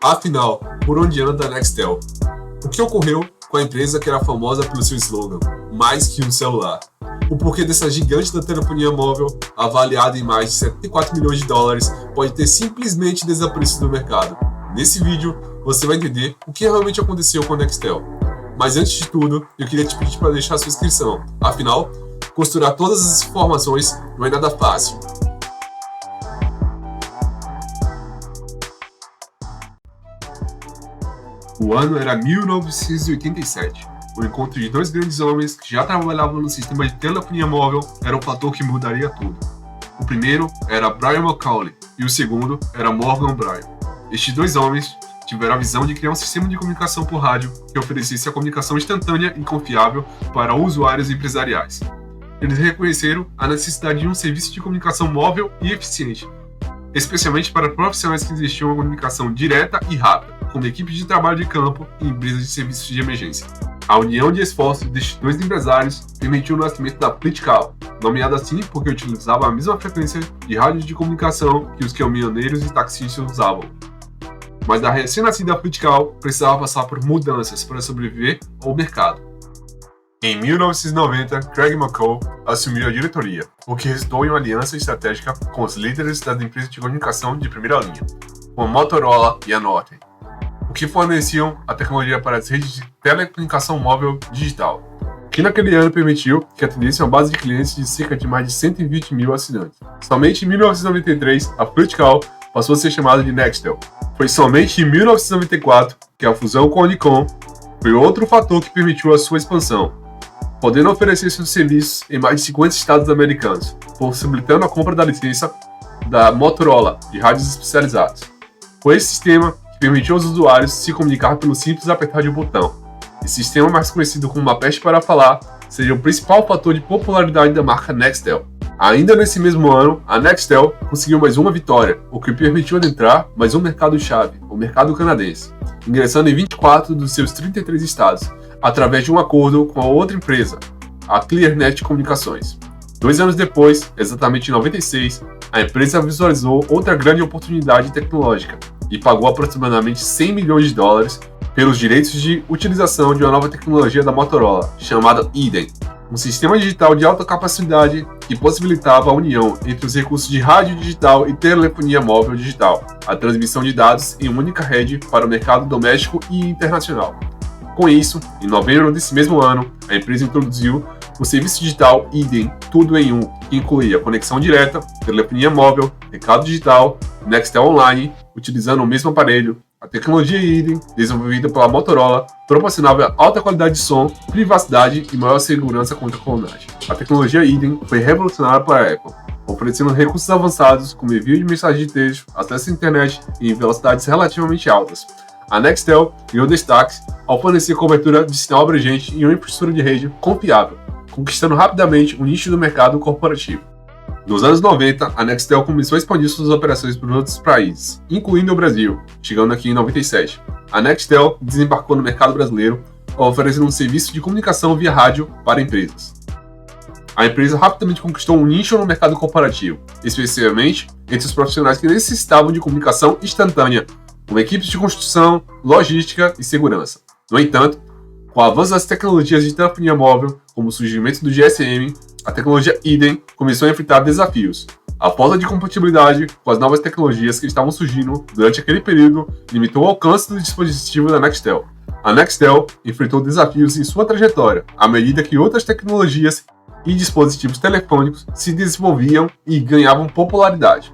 Afinal, por onde anda a Nextel? O que ocorreu com a empresa que era famosa pelo seu slogan, mais que um celular? O porquê dessa gigante da telefonia móvel, avaliada em mais de 74 milhões de dólares, pode ter simplesmente desaparecido do mercado? Nesse vídeo, você vai entender o que realmente aconteceu com a Nextel. Mas antes de tudo, eu queria te pedir para deixar sua inscrição. Afinal, costurar todas as informações não é nada fácil. O ano era 1987. O encontro de dois grandes homens que já trabalhavam no sistema de telefonia móvel era um fator que mudaria tudo. O primeiro era Brian Macaulay e o segundo era Morgan Brian. Estes dois homens tiveram a visão de criar um sistema de comunicação por rádio que oferecesse a comunicação instantânea e confiável para usuários empresariais. Eles reconheceram a necessidade de um serviço de comunicação móvel e eficiente, especialmente para profissionais que exigiam uma comunicação direta e rápida, como equipes de trabalho de campo e empresas de serviços de emergência. A união de esforços destes dois empresários permitiu o nascimento da FleetCal, nomeada assim porque utilizava a mesma frequência de rádios de comunicação que os caminhoneiros e taxistas usavam. Mas a recém-nascida FleetCal precisava passar por mudanças para sobreviver ao mercado. Em 1990, Craig McCall assumiu a diretoria, o que resultou em uma aliança estratégica com os líderes das empresas de comunicação de primeira linha, como a Motorola e a Norton, o que forneciam a tecnologia para as redes de telecomunicação móvel digital, que naquele ano permitiu que atendesse uma base de clientes de cerca de mais de 120 mil assinantes. Somente em 1993, a FleetCal passou a ser chamada de Nextel. Foi somente em 1994 que a fusão com a Nikon foi outro fator que permitiu a sua expansão, podendo oferecer seus serviços em mais de 50 estados americanos, possibilitando a compra da licença da Motorola de rádios especializados. Foi esse sistema que permitiu aos usuários se comunicar pelo simples apertar de um botão. Esse sistema, mais conhecido como uma peste para falar, seria o principal fator de popularidade da marca Nextel. Ainda nesse mesmo ano, a Nextel conseguiu mais uma vitória, o que permitiu adentrar mais um mercado-chave, o mercado canadense, ingressando em 24 dos seus 33 estados, através de um acordo com a outra empresa, a ClearNet Comunicações. 2 anos depois, exatamente em 96, a empresa visualizou outra grande oportunidade tecnológica e pagou aproximadamente 100 milhões de dólares pelos direitos de utilização de uma nova tecnologia da Motorola, chamada Eden, um sistema digital de alta capacidade que possibilitava a união entre os recursos de rádio digital e telefonia móvel digital, a transmissão de dados em uma única rede para o mercado doméstico e internacional. Com isso, em novembro desse mesmo ano, a empresa introduziu o serviço digital Eden Tudo em Um, que incluía conexão direta, telefonia móvel, recado digital, Nextel Online, utilizando o mesmo aparelho. A tecnologia Eden, desenvolvida pela Motorola, proporcionava alta qualidade de som, privacidade e maior segurança contra a clonagem. A tecnologia Eden foi revolucionária para a Apple, oferecendo recursos avançados como envio de mensagem de texto, acesso à internet em velocidades relativamente altas. A Nextel ganhou destaque ao fornecer cobertura de sinal abrangente em uma infraestrutura de rede confiável, conquistando rapidamente o nicho do mercado corporativo. Nos anos 90, a Nextel começou a expandir suas operações por outros países, incluindo o Brasil, chegando aqui em 97. A Nextel desembarcou no mercado brasileiro, oferecendo um serviço de comunicação via rádio para empresas. A empresa rapidamente conquistou um nicho no mercado corporativo, especialmente entre os profissionais que necessitavam de comunicação instantânea, como equipes de construção, logística e segurança. No entanto, com o avanço das tecnologias de telefonia móvel, como o surgimento do GSM, a tecnologia Eden começou a enfrentar desafios. A falta de compatibilidade com as novas tecnologias que estavam surgindo durante aquele período limitou o alcance do dispositivo da Nextel. A Nextel enfrentou desafios em sua trajetória, à medida que outras tecnologias e dispositivos telefônicos se desenvolviam e ganhavam popularidade.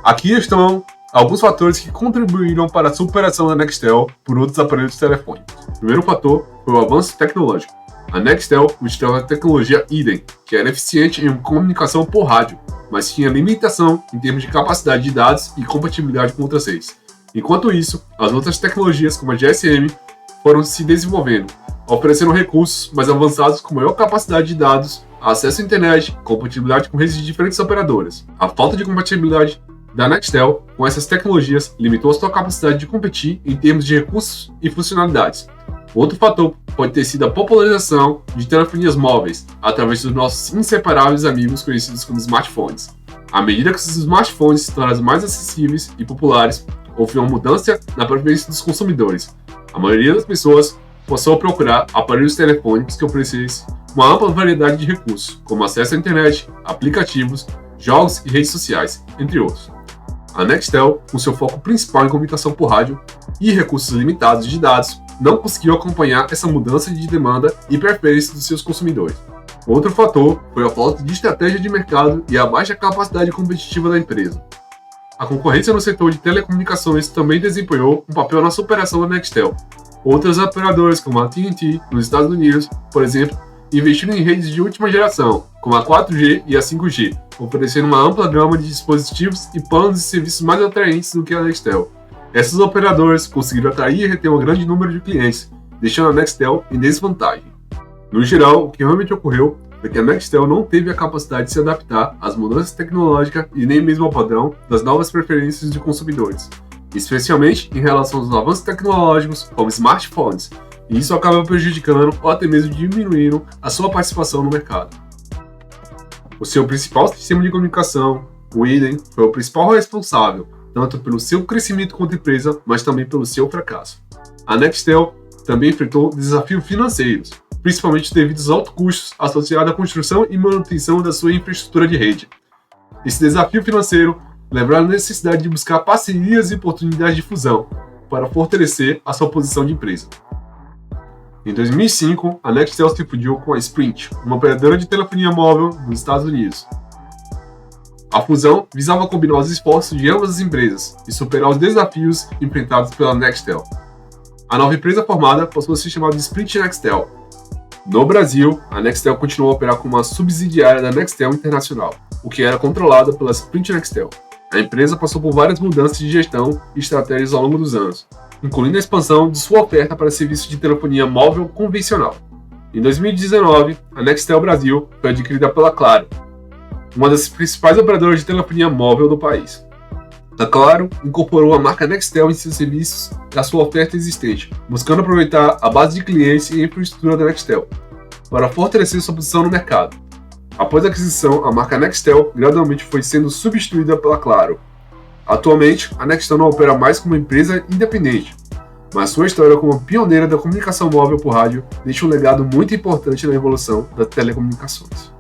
Aqui estão alguns fatores que contribuíram para a superação da Nextel por outros aparelhos telefônicos. O primeiro fator foi o avanço tecnológico. A Nextel utilizava a tecnologia Eden, que era eficiente em comunicação por rádio, mas tinha limitação em termos de capacidade de dados e compatibilidade com outras redes. Enquanto isso, as outras tecnologias, como a GSM, foram se desenvolvendo, oferecendo recursos mais avançados com maior capacidade de dados, acesso à internet, compatibilidade com redes de diferentes operadoras. A falta de compatibilidade da Nextel com essas tecnologias limitou a sua capacidade de competir em termos de recursos e funcionalidades. Outro fator pode ter sido a popularização de telefonias móveis através dos nossos inseparáveis amigos conhecidos como smartphones. À medida que os smartphones se tornaram mais acessíveis e populares, houve uma mudança na preferência dos consumidores. A maioria das pessoas passou a procurar aparelhos telefônicos que oferecessem uma ampla variedade de recursos, como acesso à internet, aplicativos, jogos e redes sociais, entre outros. A Nextel, com seu foco principal em comunicação por rádio e recursos limitados de dados, não conseguiu acompanhar essa mudança de demanda e preferência dos seus consumidores. Outro fator foi a falta de estratégia de mercado e a baixa capacidade competitiva da empresa. A concorrência no setor de telecomunicações também desempenhou um papel na superação da Nextel. Outras operadoras, como a AT&T nos Estados Unidos, por exemplo, investiram em redes de última geração, como a 4G e a 5G, oferecendo uma ampla gama de dispositivos e planos de serviços mais atraentes do que a Nextel. Essas operadoras conseguiram atrair e reter um grande número de clientes, deixando a Nextel em desvantagem. No geral, o que realmente ocorreu foi que a Nextel não teve a capacidade de se adaptar às mudanças tecnológicas e nem mesmo ao padrão das novas preferências de consumidores, especialmente em relação aos avanços tecnológicos como smartphones, e isso acaba prejudicando ou até mesmo diminuindo a sua participação no mercado. O seu principal sistema de comunicação, o idem, foi o principal responsável, tanto pelo seu crescimento quanto empresa, mas também pelo seu fracasso. A Nextel também enfrentou desafios financeiros, principalmente devido aos altos custos associados à construção e manutenção da sua infraestrutura de rede. Esse desafio financeiro levou à necessidade de buscar parcerias e oportunidades de fusão para fortalecer a sua posição de empresa. Em 2005, a Nextel se fundiu com a Sprint, uma operadora de telefonia móvel dos Estados Unidos. A fusão visava combinar os esforços de ambas as empresas e superar os desafios enfrentados pela Nextel. A nova empresa formada passou a ser chamada de Sprint Nextel. No Brasil, a Nextel continuou a operar como uma subsidiária da Nextel Internacional, o que era controlada pela Sprint Nextel. A empresa passou por várias mudanças de gestão e estratégias ao longo dos anos, incluindo a expansão de sua oferta para serviços de telefonia móvel convencional. Em 2019, a Nextel Brasil foi adquirida pela Claro, uma das principais operadoras de telefonia móvel do país. A Claro incorporou a marca Nextel em seus serviços e a sua oferta existente, buscando aproveitar a base de clientes e a infraestrutura da Nextel, para fortalecer sua posição no mercado. Após a aquisição, a marca Nextel gradualmente foi sendo substituída pela Claro. Atualmente, a Nextel não opera mais como empresa independente, mas sua história como pioneira da comunicação móvel por rádio deixa um legado muito importante na evolução das telecomunicações.